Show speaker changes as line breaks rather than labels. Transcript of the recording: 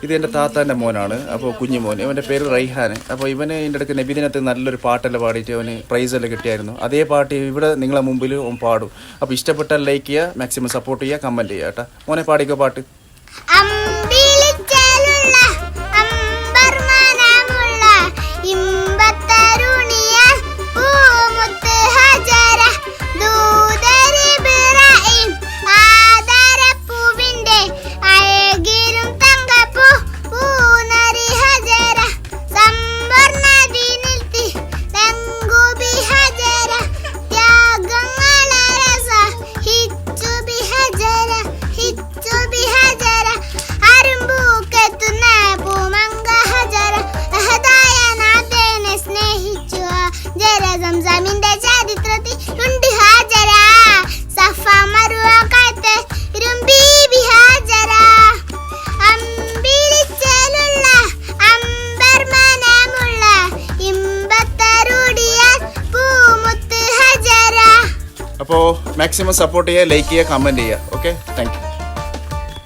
ഇത് എൻ്റെ താത്താൻ്റെ മോനാണ്. അപ്പോൾ കുഞ്ഞുമോൻ, ഇവൻ്റെ പേര് റൈഹാൻ. അപ്പോൾ ഇവന് ഇതിൻ്റെ അടുക്ക് നബിദിനത്ത് നല്ലൊരു പാട്ടെല്ലാം പാടിയിട്ട് അവന് പ്രൈസെല്ലാം കിട്ടിയായിരുന്നു. അതേ പാട്ട് ഇവിടെ നിങ്ങളെ മുമ്പിൽ അവൻ പാടും. അപ്പോൾ ഇഷ്ടപ്പെട്ടാൽ ലൈക്ക് ചെയ്യുക, മാക്സിമം സപ്പോർട്ട് ചെയ്യുക, കമൻറ്റ് ചെയ്യുക കേട്ടോ. മോനെ പാടിക്കോ പാട്ട്. അപ്പോൾ മാക്സിമം സപ്പോർട്ട് ചെയ്യുക, ലൈക്ക് ചെയ്യുക, കമൻറ്റ് ചെയ്യുക. Okay, thank you.